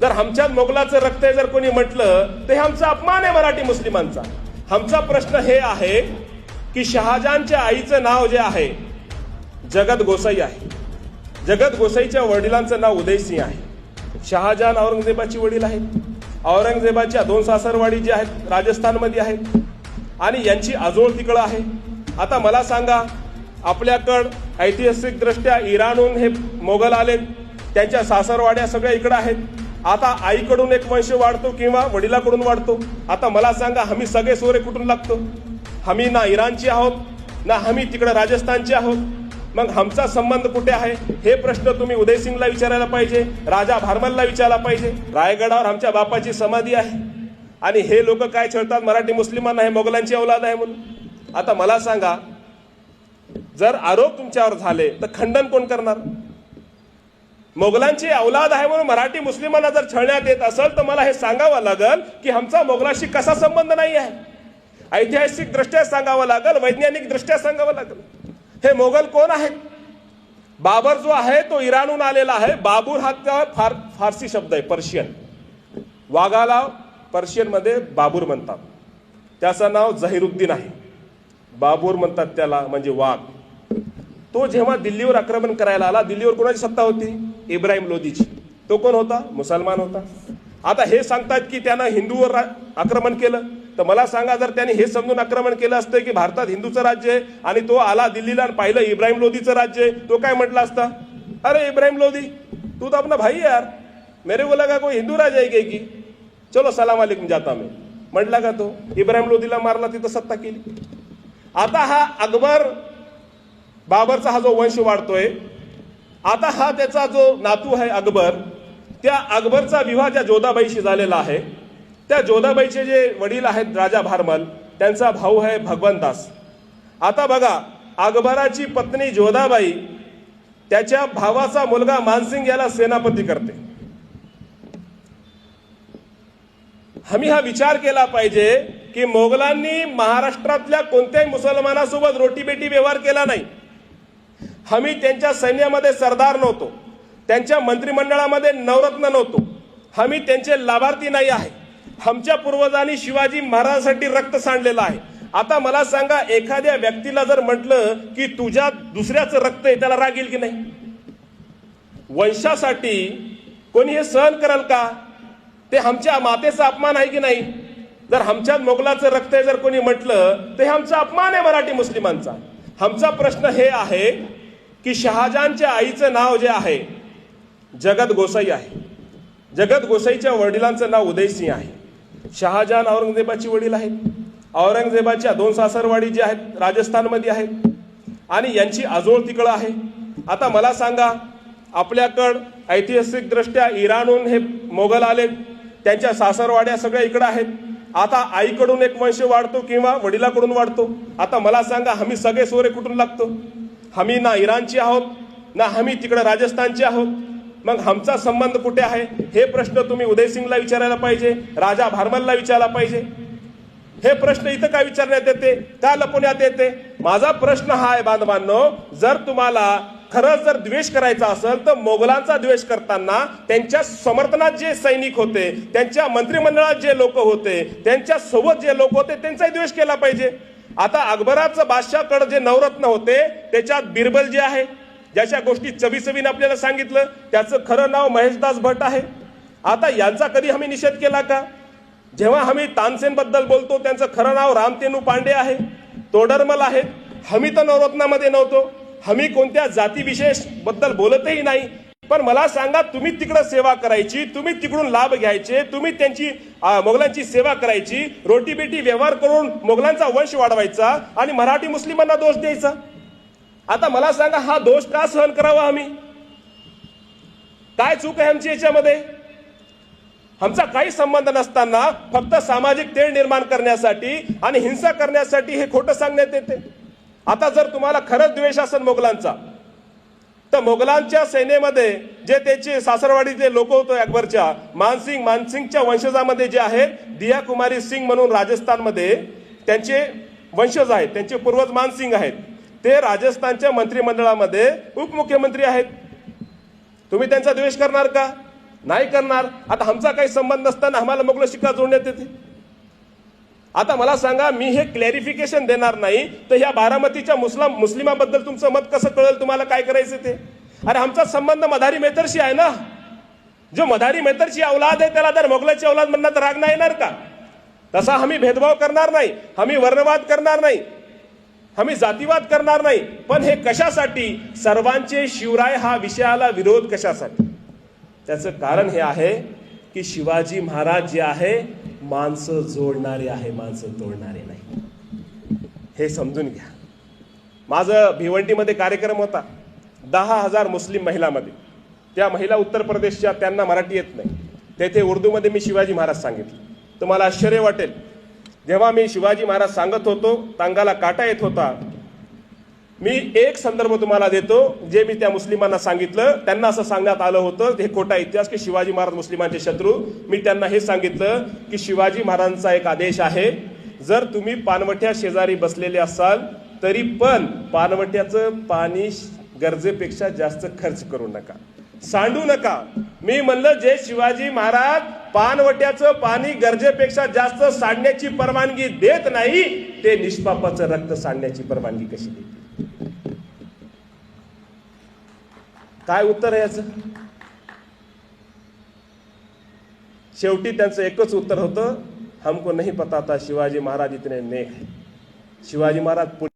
जर आमच्यात मोगलाचं रक्त आहे जर कोणी म्हटलं तर हे आमचा अपमान आहे मराठी मुस्लिमांचा। आमचा प्रश्न हे आहे की शहाजहानच्या आईचं नाव जे आहे जगत गोसाई आहे। जगत गोसाईच्या वडिलांचं नाव उदयसिंह आहे। शहाजहान औरंगजेबाची वडील आहेत। औरंगजेबाच्या 2 सासरवाडी जे आहेत राजस्थानमध्ये आहेत आणि यांची आजोळ तिकडं आहे। आता मला सांगा, आपल्याकडं ऐतिहासिक दृष्ट्या इराणहून हे मोगल आले, त्यांच्या सासरवाड्या सगळ्या इकडं आहेत। आता आईकडून एक वंश वाढतो किंवा वडिलाकडून वाढतो। आता मला सांगा, आम्ही सगळे सोरे कुठून लागतो? आम्ही ना इराणचे आहोत ना आम्ही तिकडे राजस्थानचे आहोत। मग आमचा संबंध कुठे आहे हे प्रश्न तुम्ही उदयसिंगला विचारायला पाहिजे, राजा भारमलला विचारायला पाहिजे। रायगडावर आमच्या बापाची समाधी आहे आणि हे लोक काय छळतात मराठी मुस्लिमांना, हे मोगलांची औलाद आहे म्हणून। आता मला सांगा, जर आरोप तुमच्यावर झाले तर खंडन कोण करणार? मोगलांची औलाद आहे म्हणून मराठी मुस्लिमांना जर छळण्यात येत असेल तर मला हे सांगावं लागेल की आमचा मोगलाशी कसा संबंध नाही आहे। ऐतिहासिक दृष्ट्या सांगावं लागेल, वैज्ञानिक दृष्ट्या सांगावं लागेल। हे मोगल कोण आहेत? बाबर जो आहे तो इराणहून आलेला आहे। बाबूर हा फारसी शब्द आहे, पर्शियन। वाघाला पर्शियन मध्ये बाबूर म्हणतात, त्याचं नाव झहिरुद्दीन आहे, बाबूर म्हणतात त्याला, म्हणजे वाघ। तो जेव्हा दिल्लीवर आक्रमण करायला आला, दिल्लीवर कोणाची सत्ता होती? इब्राहिम लोदीची। तो कोण होता? मुसलमान होता। आता हे सांगतात की त्यानं हिंदूवर आक्रमण केलं, तर मला सांगा, जर त्यांनी हे समजून आक्रमण केलं असतं की भारतात हिंदूचं राज्य आहे आणि तो आला दिल्लीला आणि पाहिलं इब्राहिम लोदीचं राज्य आहे, तो काय म्हटला असता? अरे इब्राहिम लोदी, तू तो अपना भाई यार, मेरे को लगा कोई हिंदू राजा है की, चलो सलाम अलैकुम जाता मैं, म्हटला का तो? इब्राहिम लोदीला मारला, तिथं सत्ता केली। आता हा अकबर, बाबरचा हा जो वंश वाढतोय, आता हा त्याचा जो नातू आहे अकबर, त्या अकबरचा विवाह ज्या जोधाबाईशी झालेला आहे, त्या जोधाबाईचे जे वडील आहेत राजा भारमल, त्यांचा भाऊ आहे भगवंतदास। आता बघा, अकबराची पत्नी जोधाबाई त्याच्या भावाचा मुलगा मानसिंग याला सेनापती करते। आम्ही हा विचार केला पाहिजे की मोगलांनी महाराष्ट्रातल्या कोणत्याही मुसलमानासोबत रोटीबेटी व्यवहार केला नाही। आम्ही त्यांच्या सैन्यामध्ये सरदार नव्हतो, त्यांच्या मंत्रिमंडळामध्ये नवरत्न नव्हतो, आम्ही त्यांचे लाभार्थी नाही आहे। आमच्या पूर्वजांनी शिवाजी महाराजांसाठी रक्त सांडलेलं आहे। आता मला सांगा, एखाद्या व्यक्तीला जर म्हटलं की तुझ्या दुसऱ्याचं रक्त आहे, त्याला राग येईल की नाही? वंशासाठी कोणी हे सहन करेल का? ते आमच्या मातेचा अपमान आहे की नाही? जर आमच्यात मोगलाचं रक्त आहे जर कोणी म्हटलं तर हे आमचा अपमान आहे मराठी मुस्लिमांचा। आमचा प्रश्न हे आहे की शहाजहानच्या आईचं नाव जे आहे जगत गोसाई आहे। जगत गोसाईच्या वडिलांचं नाव उदयसिंह आहे। शहाजहान औरंगजेबाची वडील आहेत। औरंगजेबाच्या 2 सासरवाडी जे आहेत राजस्थानमध्ये आहेत आणि यांची आजोळ तिकडं आहे। आता मला सांगा, आपल्याकडं ऐतिहासिक दृष्ट्या इराणहून हे मोगल आले, त्यांच्या सासरवाड्या सगळ्या इकडं आहेत। आता आईकडून एक वंश वाढतो किंवा वडिलाकडून वाढतो। आता मला सांगा, आम्ही सगळे सोरे कुठून लागतो? आम्ही ना इराणचे आहोत ना आम्ही तिकडे राजस्थानचे आहोत। मग आमचा संबंध कुठे आहे हे प्रश्न तुम्ही उदयसिंगला विचारायला पाहिजे, राजा भारमलला विचारायला पाहिजे। हे प्रश्न इथं काय विचारण्यात येते, का लपवण्यात येते? माझा प्रश्न हा आहे बांधवांनो, जर तुम्हाला खरंच जर द्वेष करायचा असेल तर मोगलांचा द्वेष करताना त्यांच्या समर्थनात जे सैनिक होते, त्यांच्या मंत्रिमंडळात जे लोक होते, त्यांच्या सोबत जे लोक होते, त्यांचाही द्वेष केला पाहिजे। आता अकबराचं बादशाहकडे जे नवरत्न होते त्याच्यात बिरबल जे आहे, ज्याच्या गोष्टी चवीचवीने आपल्याला सांगितलं, त्याचं खरं नाव महेशदास भट आहे। आता यांचा कधी आम्ही निषेध केला का? जेव्हा आम्ही तानसेन बद्दल बोलतो त्यांचं खरं नाव रामतेनू पांडे आहे, तोडरमल आहे। आम्ही तर नवरत्नामध्ये नव्हतो, आम्ही कोणत्या जातीविशेष बद्दल बोलतही नाही। पण मला सांगा, तुम्ही तिकडे सेवा करायची, तुम्ही तिकडून लाभ घ्यायचे, तुम्ही त्यांची मोगलांची सेवा करायची, रोटीबेटी व्यवहार करून मोगलांचा वंश वाढवायचा आणि मराठी मुस्लिमांना दोष द्यायचा। आता मला सांगा, हा दोष का सहन करावा? आम्ही काय चूक आहे आमची याच्यामध्ये? आमचा काही संबंध नसताना फक्त सामाजिक तेढ निर्माण करण्यासाठी आणि हिंसा करण्यासाठी हे खोटं सांगण्यात येते। आता जर तुम्हाला खरंच द्वेष असेल मोगलांचा, तर मोगलांच्या सैन्यामध्ये जे त्याचे सासरवाडीचे लोक होते अकबरच्या, मानसिंगच्या वंशजामध्ये जे आहेत, दिया कुमारी सिंग म्हणून राजस्थानमध्ये त्यांचे वंशज आहेत, त्यांचे पूर्वज मानसिंग आहेत, ते राजस्थानच्या मंत्रिमंडळामध्ये उपमुख्यमंत्री आहेत। तुम्ही त्यांचा द्वेष करणार का? नाही करणार. आता आमचा काही संबंध नसताना आम्हाला मोगल शिक्का जोडण्यात येते. आता मला सांगा, मी हे क्लॅरिफिकेशन देणार नाही तर ह्या बारामतीच्या मुस्लिमाबद्दल तुमचं मत कसं कळेल तुम्हाला काय करायचं ते? अरे आमचा संबंध मधारी मेहतरशी आहे ना. जो मधारी मेहतरची औलाद आहे त्याला जर मोगलाची औलाद म्हणणार तर राग नाही येणार का? तसा आम्ही भेदभाव करणार नाही, आम्ही वर्णवाद करणार नाही, आम्ही जातीवाद करणार नाही. पण हे कशासाठी? सर्वांचे शिवराय हा विषयाला विरोध कशासाठी? त्याचं कारण हे आहे की शिवाजी महाराज जे आहे माणसं जोडणारे आहे, माणसं तोडणारे नाही. हे समजून घ्या. माझं भिवंडीमध्ये कार्यक्रम होता 10,000 मुस्लिम महिलामध्ये. त्या महिला उत्तर प्रदेशच्या, त्यांना मराठी येत नाही. तेथे उर्दूमध्ये मी शिवाजी महाराज सांगितलं. तुम्हाला आश्चर्य वाटेल, जेव्हा मी शिवाजी महाराज सांगत होतो टांगाला काटा येत होता. मी एक संदर्भ तुम्हाला देतो जे मी त्या मुस्लिमांना सांगितलं. त्यांना असं सांगण्यात आलं होतं, हे खोटा इतिहास की शिवाजी महाराज मुस्लिमांचे शत्रू. मी त्यांना हे सांगितलं की शिवाजी महाराजांचा एक आदेश आहे, जर तुम्ही पानवट्या शेजारी बसलेले असाल तरी पण पानवट्याचं पाणी गरजेपेक्षा जास्त खर्च करू नका, सांडू नका. मी म्हणलं, जे शिवाजी महाराज पानवट्याचं पाणी गरजेपेक्षा जास्त सांडण्याची परवानगी देत नाही, ते निष्पापाचं रक्त सांडण्याची परवानगी कशी देते? काय उत्तर आहे याचं? शेवटी त्यांचं एकच उत्तर होतं, हमको नहीं पता था शिवाजी महाराज इतने नेक है. शिवाजी महाराज